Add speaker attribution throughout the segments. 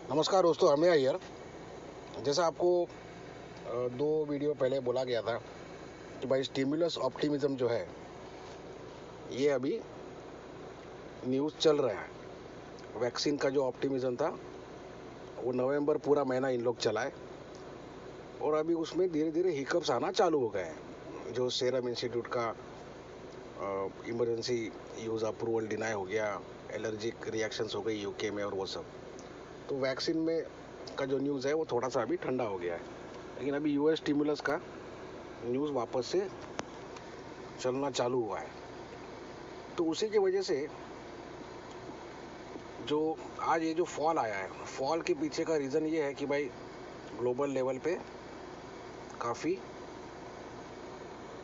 Speaker 1: नमस्कार दोस्तों, अमेय अय्यर। जैसा आपको 2 वीडियो पहले बोला गया था कि भाई स्टिमुलस ऑप्टिमिज्म जो है ये अभी न्यूज़ चल रहा है। वैक्सीन का जो ऑप्टिमिज्म था वो नवंबर पूरा महीना इन लोग चलाए और अभी उसमें धीरे धीरे हिकअप्स आना चालू हो गए हैं। जो सेरम इंस्टीट्यूट का इमरजेंसी यूज़ अप्रूवल डिनाई हो गया, एलर्जिक रिएक्शंस हो गई यूके में और वो सब। तो वैक्सीन में का जो न्यूज़ है वो थोड़ा सा अभी ठंडा हो गया है, लेकिन अभी यूएस स्टिमुलस का न्यूज़ वापस से चलना चालू हुआ है। तो उसी की वजह से जो आज ये जो फॉल आया है, फॉल के पीछे का रीज़न ये है कि भाई ग्लोबल लेवल पे काफ़ी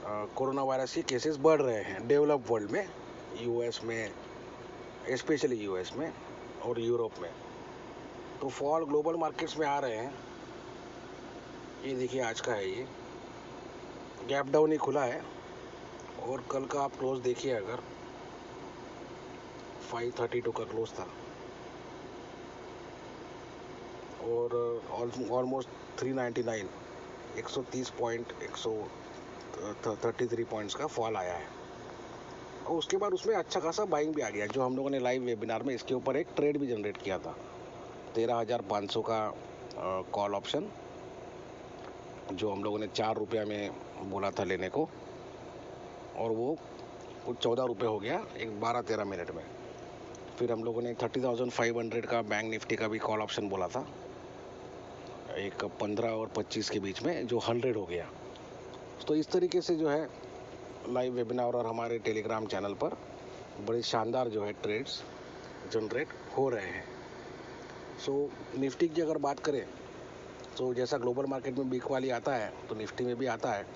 Speaker 1: कोरोना वायरस के केसेस बढ़ रहे हैं डेवलप वर्ल्ड में, यूएस में, स्पेशली यूएस में और यूरोप में। तो फॉल ग्लोबल मार्केट्स में आ रहे हैं। ये देखिए आज का है, ये गैप डाउन ही खुला है और कल का आप क्लोज देखिए, अगर 532 का क्लोज था और ऑलमोस्ट 399, 130 पॉइंट, 133 पॉइंट्स का फॉल आया है। और उसके बाद उसमें अच्छा खासा बाइंग भी आ गया, जो हम लोगों ने लाइव वेबिनार में इसके ऊपर एक ट्रेड भी जनरेट किया था। 13,500 का कॉल ऑप्शन, जो हम लोगों ने 4 रुपया में बोला था लेने को, और वो कुछ 14 रुपये हो गया एक 12-13 मिनट में। फिर हम लोगों ने 30,500 का बैंक निफ्टी का भी कॉल ऑप्शन बोला था, एक 15 और 25 के बीच में, जो 100 हो गया। तो इस तरीके से जो है लाइव वेबिनार और हमारे टेलीग्राम चैनल पर बड़े शानदार जो है ट्रेड्स जनरेट हो रहे हैं। सो निफ्टी की अगर बात करें तो जैसा ग्लोबल मार्केट में बिक वाली आता है तो निफ्टी में भी आता है,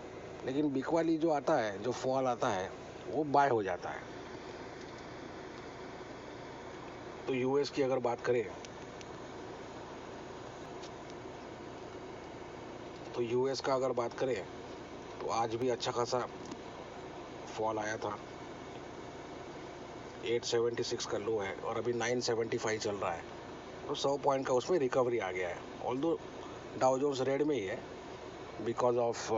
Speaker 1: लेकिन बिक वाली जो आता है, जो फॉल आता है, वो बाय हो जाता है। तो यूएस की अगर बात करें तो यूएस का अगर बात करें तो आज भी अच्छा खासा फॉल आया था। 876 का लो है और अभी 975 चल रहा है, तो 100 पॉइंट का उसमें रिकवरी आ गया है। ऑल्दो डाउ जोन्स रेड में ही है because of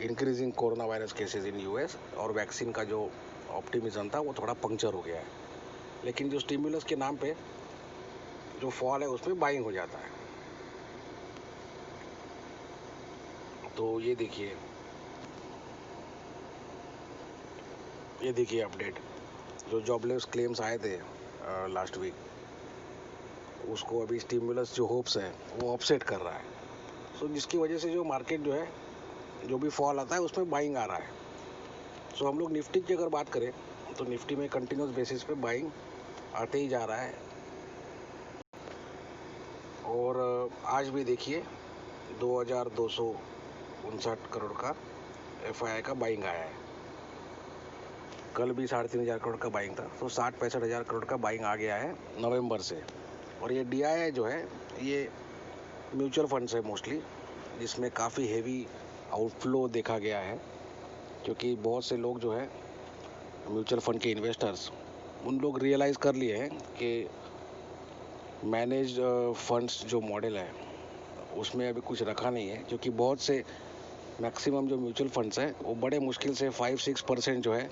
Speaker 1: increasing corona virus cases in US, और वैक्सीन का जो ऑप्टिमिज्म था वो थोड़ा पंक्चर हो गया है। लेकिन जो स्टिमुलस के नाम पे जो फॉल है उसमें बाइंग हो जाता है। तो ये देखिए अपडेट, जो जॉबलेस क्लेम्स आए थे लास्ट वीक, उसको अभी स्टिमुलस जो होप्स है वो ऑफसेट कर रहा है। सो जिसकी वजह से जो मार्केट जो है, जो भी फॉल आता है उसमें बाइंग आ रहा है। सो हम लोग निफ्टी की अगर बात करें तो निफ्टी में कंटिन्यूस बेसिस पे बाइंग आते ही जा रहा है। और आज भी देखिए 2,259 करोड़ का एफआईआई का बाइंग आया है। कल भी 3,500 करोड़ का बाइंग था, तो 60-65 हज़ार करोड़ का बाइंग आ गया है नवंबर से। और ये डीआईआई जो है ये म्यूचुअल फंड्स है मोस्टली, जिसमें काफ़ी हेवी आउटफ्लो देखा गया है, क्योंकि बहुत से लोग जो है म्यूचुअल फंड के इन्वेस्टर्स, उन लोग रियलाइज़ कर लिए हैं कि मैनेज फंड्स जो मॉडल है उसमें अभी कुछ रखा नहीं है, क्योंकि बहुत से मैक्सिमम जो म्यूचुअल फंड्स हैं वो बड़े मुश्किल से 5-6% जो है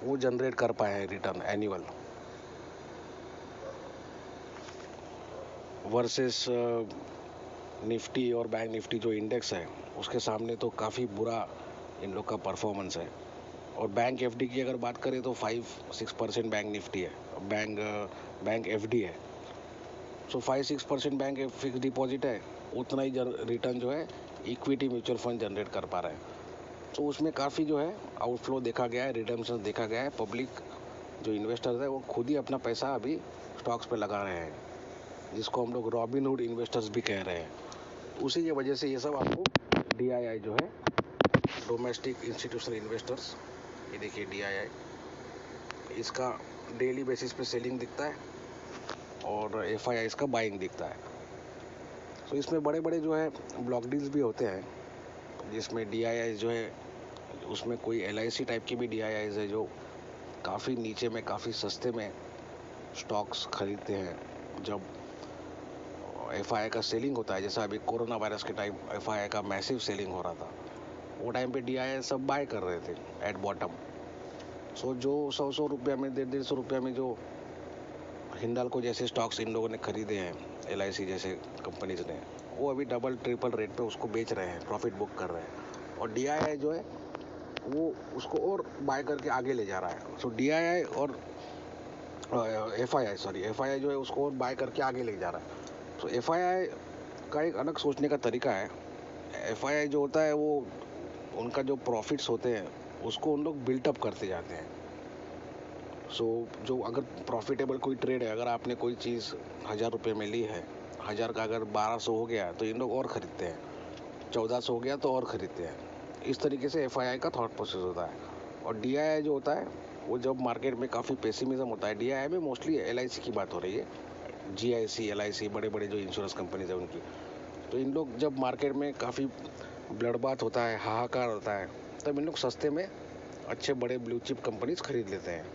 Speaker 1: वो जनरेट कर पाए हैं रिटर्न एनुअल, वर्सेस निफ्टी और बैंक निफ्टी जो इंडेक्स है उसके सामने तो काफ़ी बुरा इन लोग का परफॉर्मेंस है। और बैंक एफडी की अगर बात करें तो 5-6% बैंक निफ्टी है, बैंक एफडी है। सो 5-6% बैंक फिक्स डिपॉजिट है, उतना ही रिटर्न जो है इक्विटी म्यूचुअल फंड जनरेट कर पा रहे हैं। तो उसमें काफ़ी जो है आउटफ्लो देखा गया है, रिडम्पशन देखा गया है। पब्लिक जो इन्वेस्टर्स है वो खुद ही अपना पैसा अभी स्टॉक्स पे लगा रहे हैं, जिसको हम लोग रॉबिनहुड इन्वेस्टर्स भी कह रहे हैं। उसी की वजह से ये सब आपको डीआईआई जो है, डोमेस्टिक इंस्टीट्यूशनल इन्वेस्टर्स, ये देखिए डीआईआई, इसका डेली बेसिस पे सेलिंग दिखता है और एफआईआई इसका बाइंग दिखता है। तो इसमें बड़े बड़े जो है ब्लॉक डील्स भी होते हैं, जिसमें डीआईआई जो है, उसमें कोई एलआईसी टाइप की भी डीआईआईज है जो काफ़ी नीचे में, काफ़ी सस्ते में स्टॉक्स खरीदते हैं। जब एफआईआई का सेलिंग होता है, जैसा अभी कोरोना वायरस के टाइम एफआईआई का मैसिव सेलिंग हो रहा था, वो टाइम पे डीआईआई सब बाय कर रहे थे एट बॉटम। सो जो 100 रुपया में 150 रुपया में जो हिंडाल्को जैसे स्टॉक्स इन लोगों ने खरीदे हैं, एलआईसी जैसे कंपनीज ने, वो अभी डबल ट्रिपल रेट पे उसको बेच रहे हैं, प्रॉफिट बुक कर रहे हैं। और डीआईआई जो है वो उसको और बाय करके आगे ले जा रहा है। सो डीआईआई और एफआईआई जो है उसको और बाय करके आगे ले जा रहा है। तो एफआईआई का एक अलग सोचने का तरीका है। एफआईआई जो होता है वो उनका जो प्रॉफिट्स होते हैं उसको उन लोग बिल्टअप करते जाते हैं। सो जो अगर प्रॉफिटेबल कोई ट्रेड है, अगर आपने कोई चीज़ 1000 रुपये में ली है, 1000 का अगर 1200 हो गया तो इन लोग और ख़रीदते हैं, 1400 हो गया तो और ख़रीदते हैं। इस तरीके से एफआईआई का थॉट प्रोसेस होता है। और डीआईआई जो होता है वो जब मार्केट में काफ़ी पेसिमिज्म होता है, डीआईआई में मोस्टली एलआईसी की बात हो रही है, जीआईसी, एलआईसी, बड़े बड़े जो इंश्योरेंस कंपनीज है उनकी। तो इन लोग जब मार्केट में काफ़ी ब्लडबाथ होता है, हाहाकार होता है, तब इन लोग सस्ते में अच्छे बड़े ब्लू चिप कंपनीज खरीद लेते हैं।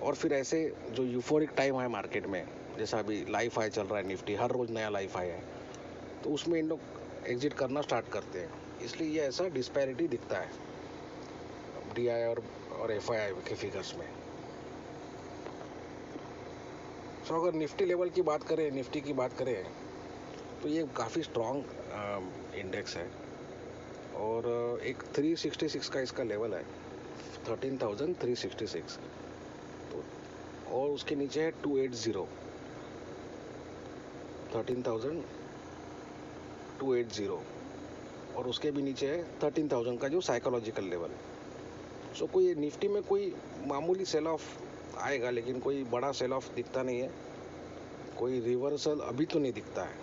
Speaker 1: और फिर ऐसे जो यूफोरिक टाइम है मार्केट में, जैसा अभी लाइफ हाई चल रहा है, निफ्टी हर रोज़ नया लाइफ हाई है, तो उसमें इन लोग एग्जिट करना स्टार्ट करते हैं। इसलिए ये ऐसा डिस्पैरिटी दिखता है डीआईआई और एफआईआई के फिगर्स में। सो अगर निफ्टी लेवल की बात करें, निफ्टी की बात करें, तो ये काफ़ी स्ट्रॉन्ग इंडेक्स है। और एक 366 का इसका लेवल है, 13,366। तो और उसके नीचे है 280, 13,280। और उसके भी नीचे है 13,000 का जो साइकोलॉजिकल लेवल है। सो कोई निफ्टी में कोई मामूली सेल ऑफ आएगा, लेकिन कोई बड़ा सेल ऑफ दिखता नहीं है, कोई रिवर्सल अभी तो नहीं दिखता है।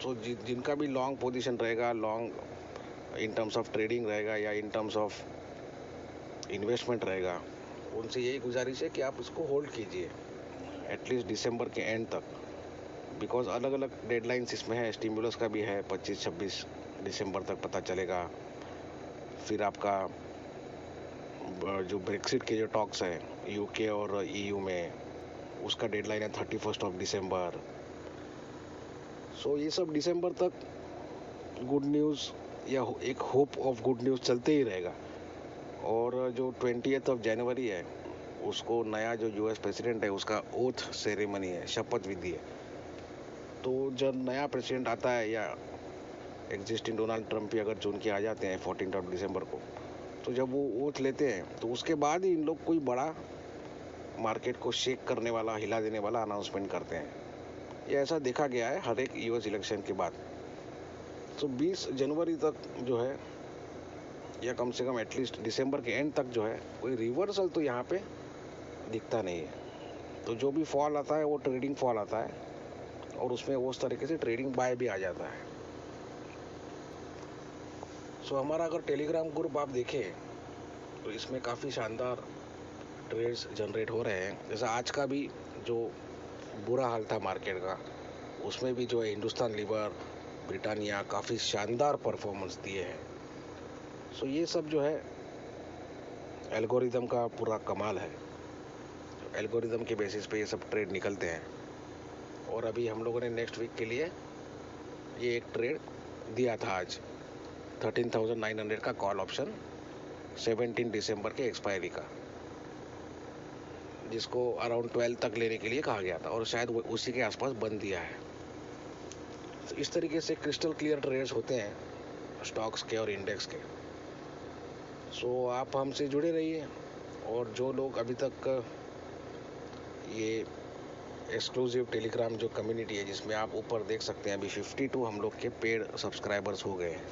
Speaker 1: सो जिनका भी लॉन्ग पोजीशन रहेगा, long in terms of trading रहेगा या इन टर्म्स ऑफ इन्वेस्टमेंट रहेगा, उनसे यही गुजारिश है कि आप उसको होल्ड कीजिए एटलीस्ट दिसंबर के एंड तक। बिकॉज अलग अलग डेडलाइंस इसमें है, स्टिमुलस का भी है, 25-26 दिसंबर तक पता चलेगा। फिर आपका जो ब्रेक्सिट के जो टॉक्स हैं यूके और ईयू में, उसका डेडलाइन है 31 दिसंबर। सो ये सब दिसंबर तक गुड न्यूज़ या एक होप ऑफ गुड न्यूज़ चलते ही रहेगा। और जो 20 जनवरी है, उसको नया जो यूएस प्रेसिडेंट है उसका ओथ सेरेमनी है, शपथ विधि है। तो जब नया प्रेसिडेंट आता है या एग्जिस्टिंग डोनाल्ड ट्रंप ही अगर चुन के आ जाते हैं 14 दिसंबर को, तो जब वो ओथ लेते हैं तो उसके बाद ही इन लोग कोई बड़ा मार्केट को शेक करने वाला, हिला देने वाला अनाउंसमेंट करते हैं। ये ऐसा देखा गया है हर एक यूएस इलेक्शन के बाद। तो 20 जनवरी तक जो है, या कम से कम एटलीस्ट दिसंबर के एंड तक जो है, कोई रिवर्सल तो यहाँ पे दिखता नहीं है। तो जो भी फॉल आता है वो ट्रेडिंग फॉल आता है, और उसमें उस तरीके से ट्रेडिंग बाय भी आ जाता है। सो हमारा अगर टेलीग्राम ग्रुप आप देखें तो इसमें काफ़ी शानदार ट्रेड्स जनरेट हो रहे हैं। जैसा आज का भी जो बुरा हाल था मार्केट का, उसमें भी जो है हिंदुस्तान लीवर, ब्रिटानिया काफ़ी शानदार परफॉर्मेंस दिए हैं। सो ये सब जो है एल्गोरिदम का पूरा कमाल है। एल्गोरिदम के बेसिस पे ये सब ट्रेड निकलते हैं। और अभी हम लोगों ने नेक्स्ट वीक के लिए ये एक ट्रेड दिया था आज, 13,900 का कॉल ऑप्शन 17 दिसंबर के एक्सपायरी का, जिसको अराउंड 12 तक लेने के लिए कहा गया था, और शायद वो उसी के आसपास बंद दिया है। तो इस तरीके से क्रिस्टल क्लियर ट्रेड्स होते हैं स्टॉक्स के और इंडेक्स के। सो आप हमसे जुड़े रहिए। और जो लोग अभी तक ये एक्सक्लूसिव टेलीग्राम जो कम्युनिटी है, जिसमें आप ऊपर देख सकते हैं अभी 52 हम लोग के पेड सब्सक्राइबर्स हो गए हैं।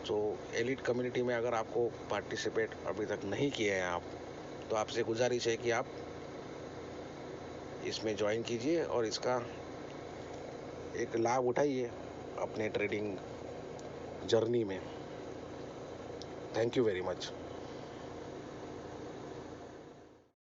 Speaker 1: तो एलिट कम्युनिटी में अगर आपको पार्टिसिपेट अभी तक नहीं किए हैं आप, तो आपसे गुजारिश है कि आप इसमें ज्वाइन कीजिए और इसका एक लाभ उठाइए अपने ट्रेडिंग जर्नी में। Thank you very much.